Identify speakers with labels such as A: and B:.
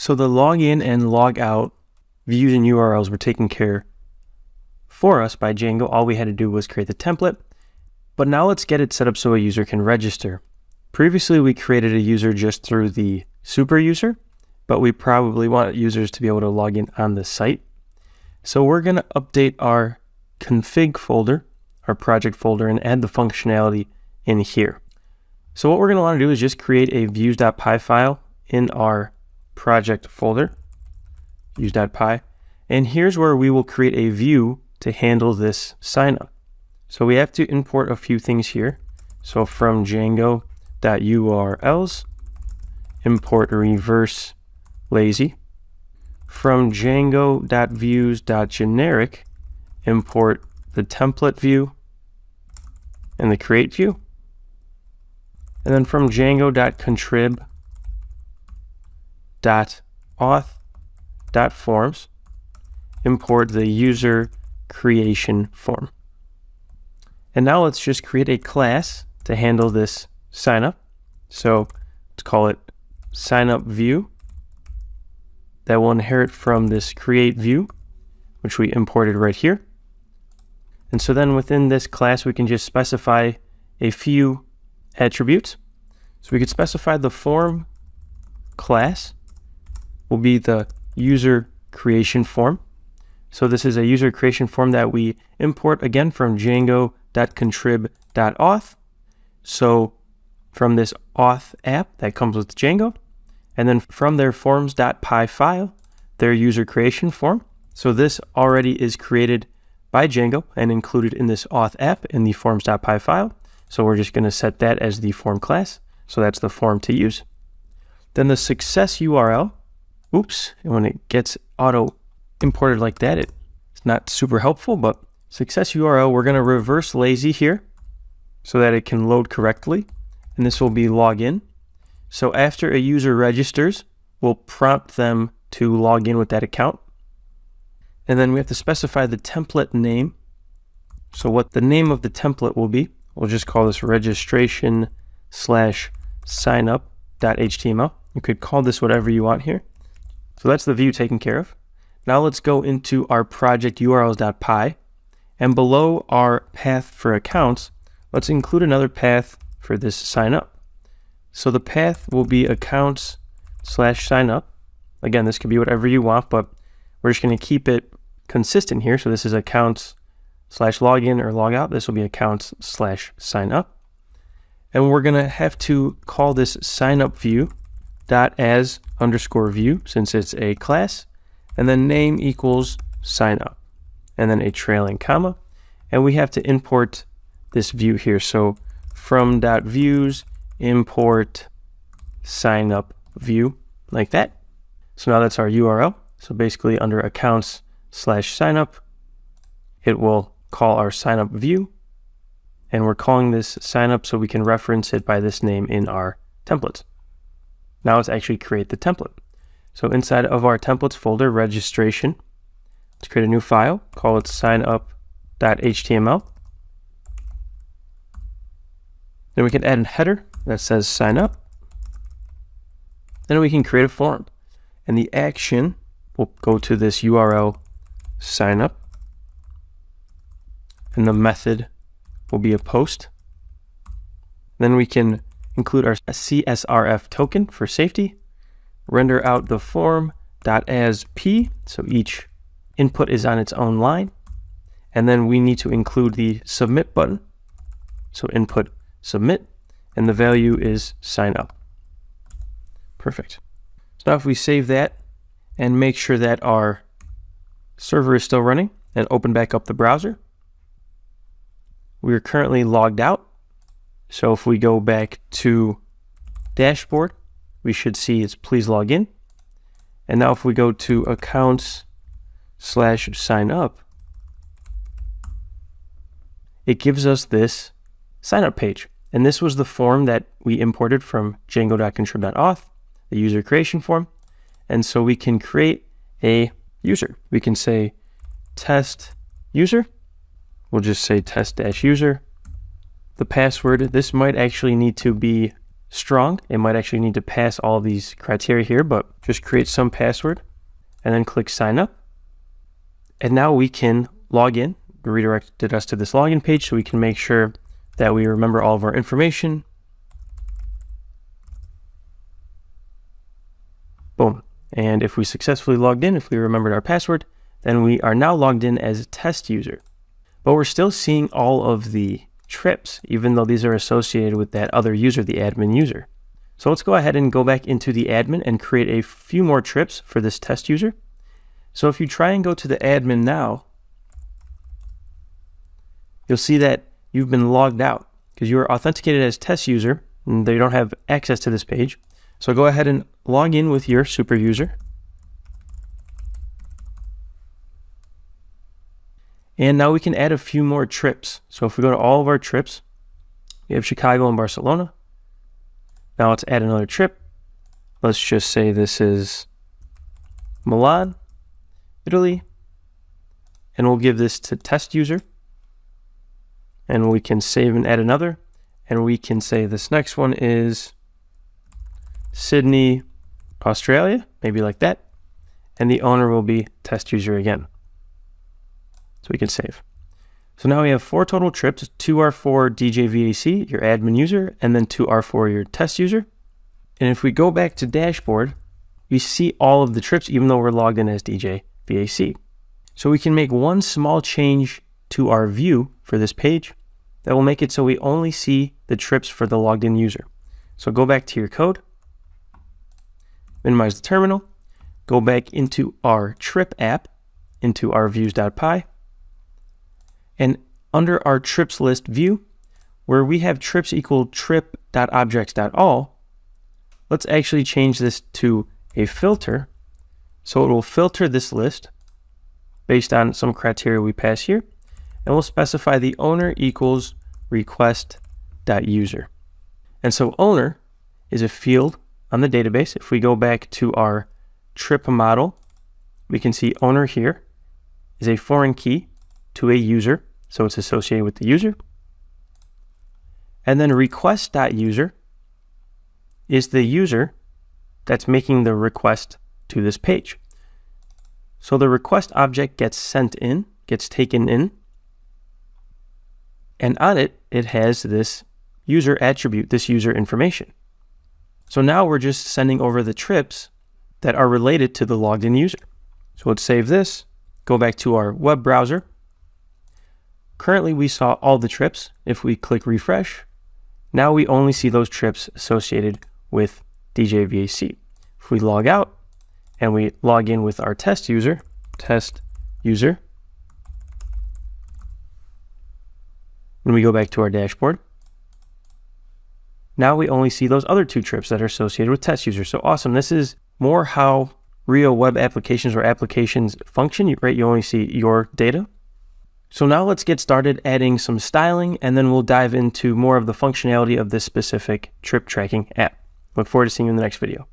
A: So the login and log out views and URLs were taken care for us by Django. All we had to do was create the template. But now let's get it set up so a user can register. Previously, we created a user just through the super user, but we probably want users to be able to log in on the site. So we're going to update our config folder, our project folder, and add the functionality in here. So what we're going to want to do is just create a views.py file in our project folder, views.py, and here's where we will create a view to handle this sign up. So we have to import a few things here. So from Django.urls, import reverse lazy. From Django.views.generic, import the template view and the create view. And then from Django.contrib.auth.forms, import the user creation form. And now let's just create a class to handle this sign up. So let's call it sign up view. That will inherit from this create view, which we imported right here. And so then within this class, we can just specify a few attributes. So we could specify the form class will be the user creation form. So this is a user creation form that we import again from Django.contrib.auth. So from this auth app that comes with Django, and then from their forms.py file, their user creation form. So this already is created by Django and included in this auth app in the forms.py file. So we're just going to set that as the form class. So that's the form to use. Then the success URL, and when it gets auto imported like that, it's not super helpful, but success URL, we're going to reverse lazy here so that it can load correctly. And this will be login. So after a user registers, we'll prompt them to log in with that account. And then we have to specify the template name. So what the name of the template will be, we'll just call this registration/signup.html. You could call this whatever you want here. So that's the view taken care of. Now let's go into our project urls.py, and below our path for accounts, let's include another path for this sign up. So the path will be accounts/signup. Again, this could be whatever you want, but we're just going to keep it consistent here. So this is accounts/login or logout. This will be accounts/signup. And we're going to have to call this signup view .as_view since it's a class, and then name equals signup, and then a trailing comma. And we have to import this view here. So from .views, import signup view like that. So now that's our URL. So basically under accounts/signup, it will call our signup view, and we're calling this signup so we can reference it by this name in our templates. Now let's actually create the template. So inside of our templates folder, registration, let's create a new file, call it signup.html. Then we can add a header that says sign up. Then we can create a form, and the action will go to this URL sign up, and the method will be a post. Then we can include our CSRF token for safety, render out the form.asp, so each input is on its own line, and then we need to include the submit button, so input submit, and the value is sign up. Perfect. So now if we save that and make sure that our server is still running and open back up the browser, we are currently logged out. So if we go back to dashboard, we should see it's please log in. And now if we go to accounts/sign up, it gives us this sign up page. And this was the form that we imported from Django.contrib.auth, the user creation form. And so we can create a user. We can say test user. We'll just say test-user. The password, this might actually need to be strong, it might actually need to pass all of these criteria here, but just create some password and then click sign up. And now we can log in. It redirected us to this login page so we can make sure that we remember all of our information. Boom. And if we successfully logged in, if we remembered our password, then we are now logged in as a test user. But we're still seeing all of the trips, even though these are associated with that other user, the admin user. So let's go ahead and go back into the admin and create a few more trips for this test user. So if you try and go to the admin now, you'll see that you've been logged out because you are authenticated as test user and they don't have access to this page. So go ahead and log in with your super user. And now we can add a few more trips. So if we go to all of our trips, we have Chicago and Barcelona. Now let's add another trip. Let's just say this is Milan, Italy. And we'll give this to test user. And we can save and add another. And we can say this next one is Sydney, Australia, maybe like that. And the owner will be test user again. So we can save. So now we have 4 total trips. 2 are for DJVAC, your admin user, and then 2 are for your test user. And if we go back to dashboard, we see all of the trips even though we're logged in as DJVAC. So we can make one small change to our view for this page that will make it so we only see the trips for the logged in user. So go back to your code, minimize the terminal, go back into our trip app, into our views.py, and under our trips list view, where we have trips equal trip.objects.all, let's actually change this to a filter. So it will filter this list based on some criteria we pass here, and we'll specify the owner equals request.user. And so owner is a field on the database. If we go back to our trip model, we can see owner here is a foreign key to a user, so it's associated with the user. And then request.user is the user that's making the request to this page. So the request object gets sent in, gets taken in, and on it, it has this user attribute, this user information. So now we're just sending over the trips that are related to the logged in user. So let's save this, go back to our web browser. Currently we saw all the trips. If we click refresh, now we only see those trips associated with DJVAC. If we log out and we log in with our test user, when we go back to our dashboard, now we only see those other 2 trips that are associated with test user. So awesome. This is more how real web applications or applications function, right? You only see your data. So now let's get started adding some styling, and then we'll dive into more of the functionality of this specific trip tracking app. Look forward to seeing you in the next video.